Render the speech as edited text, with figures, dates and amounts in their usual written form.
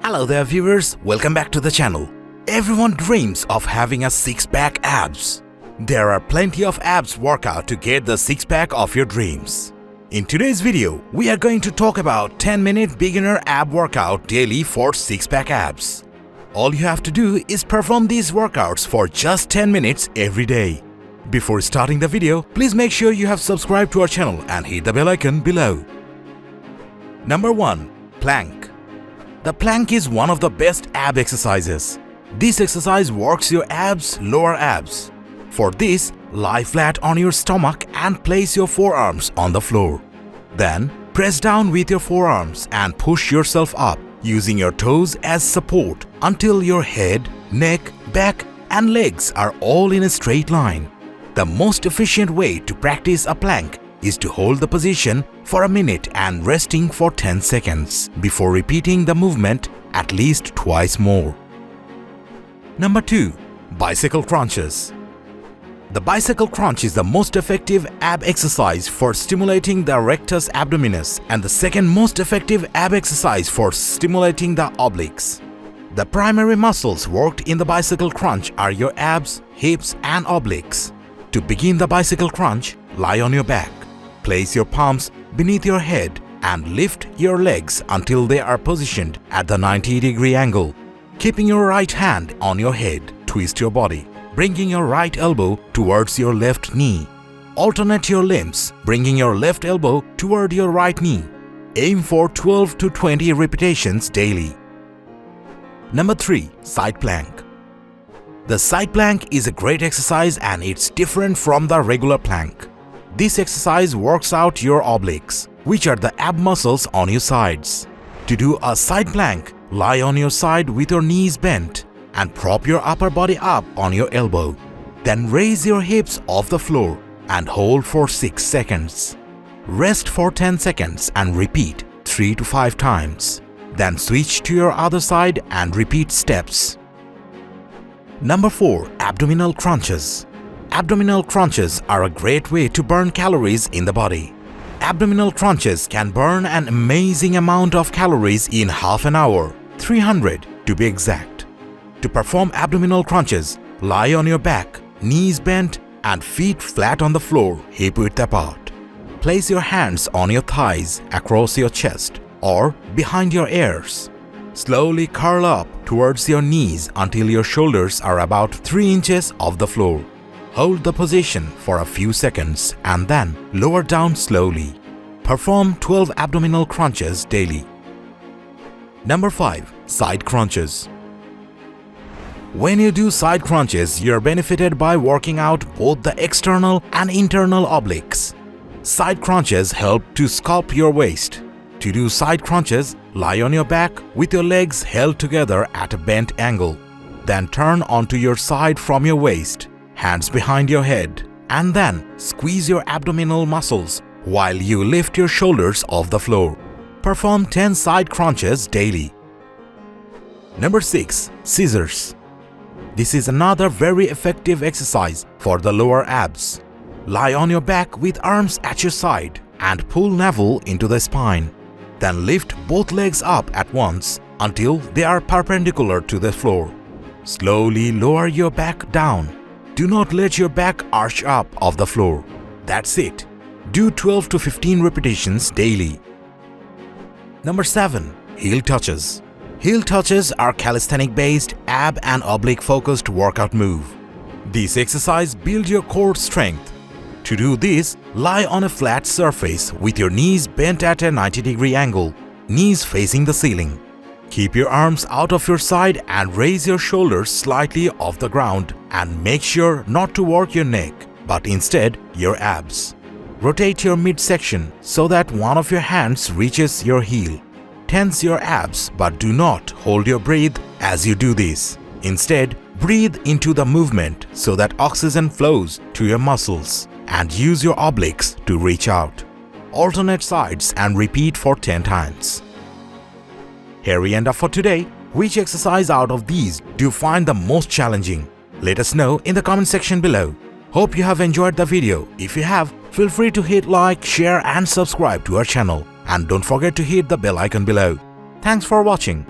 Hello there viewers, welcome back to the channel. Everyone dreams of having a six-pack abs. There are plenty of abs workout to get the six-pack of your dreams. In today's video, we are going to talk about 10-minute beginner ab workout daily for six-pack abs. All you have to do is perform these workouts for just 10 minutes every day. Before starting the video, please make sure you have subscribed to our channel and hit the bell icon below. Number 1. Plank. The plank is one of the best ab exercises. This exercise works your abs, lower abs. For this, lie flat on your stomach and place your forearms on the floor. Then, press down with your forearms and push yourself up using your toes as support until your head, neck, back and legs are all in a straight line. The most efficient way to practice a plank is to hold the position for a minute and resting for 10 seconds before repeating the movement at least twice more. Number 2. Bicycle crunches. The bicycle crunch is the most effective ab exercise for stimulating the rectus abdominis and the second most effective ab exercise for stimulating the obliques. The primary muscles worked in the bicycle crunch are your abs, hips and obliques. To begin the bicycle crunch, lie on your back. Place your palms beneath your head and lift your legs until they are positioned at the 90-degree angle. Keeping your right hand on your head, twist your body, bringing your right elbow towards your left knee. Alternate your limbs, bringing your left elbow toward your right knee. Aim for 12 to 20 repetitions daily. Number 3. Side plank. The side plank is a great exercise and it's different from the regular plank. This exercise works out your obliques, which are the ab muscles on your sides. To do a side plank, lie on your side with your knees bent and prop your upper body up on your elbow. Then raise your hips off the floor and hold for 6 seconds. Rest for 10 seconds and repeat 3 to 5 times. Then switch to your other side and repeat steps. Number 4. Abdominal crunches. Abdominal crunches are a great way to burn calories in the body. Abdominal crunches can burn an amazing amount of calories in half an hour, 300 to be exact. To perform abdominal crunches, lie on your back, knees bent and feet flat on the floor, hip width apart. Place your hands on your thighs across your chest or behind your ears. Slowly curl up towards your knees until your shoulders are about 3 inches off the floor. Hold the position for a few seconds and then lower down slowly. Perform 12 abdominal crunches daily. Number 5. Side crunches. When you do side crunches, you are benefited by working out both the external and internal obliques. Side crunches help to sculpt your waist. To do side crunches, lie on your back with your legs held together at a bent angle. Then turn onto your side from your waist, hands behind your head, and then squeeze your abdominal muscles while you lift your shoulders off the floor. Perform 10 side crunches daily. Number 6. Scissors. This is another very effective exercise for the lower abs. Lie on your back with arms at your side and pull navel into the spine. Then lift both legs up at once until they are perpendicular to the floor. Slowly lower your back down. Do not let your back arch up off the floor. That's it. Do 12 to 15 repetitions daily. Number 7. Heel touches. Heel touches are calisthenic-based, ab and oblique-focused workout move. This exercise builds your core strength. To do this, lie on a flat surface with your knees bent at a 90-degree angle, knees facing the ceiling. Keep your arms out of your side and raise your shoulders slightly off the ground and make sure not to work your neck, but instead your abs. Rotate your midsection so that one of your hands reaches your heel. Tense your abs but do not hold your breath as you do this. Instead, breathe into the movement so that oxygen flows to your muscles and use your obliques to reach out. Alternate sides and repeat for 10 times. Here we end up for today. Which exercise out of these do you find the most challenging? Let us know in the comment section below. Hope you have enjoyed the video. If you have, feel free to hit like, share and subscribe to our channel. And don't forget to hit the bell icon below. Thanks for watching.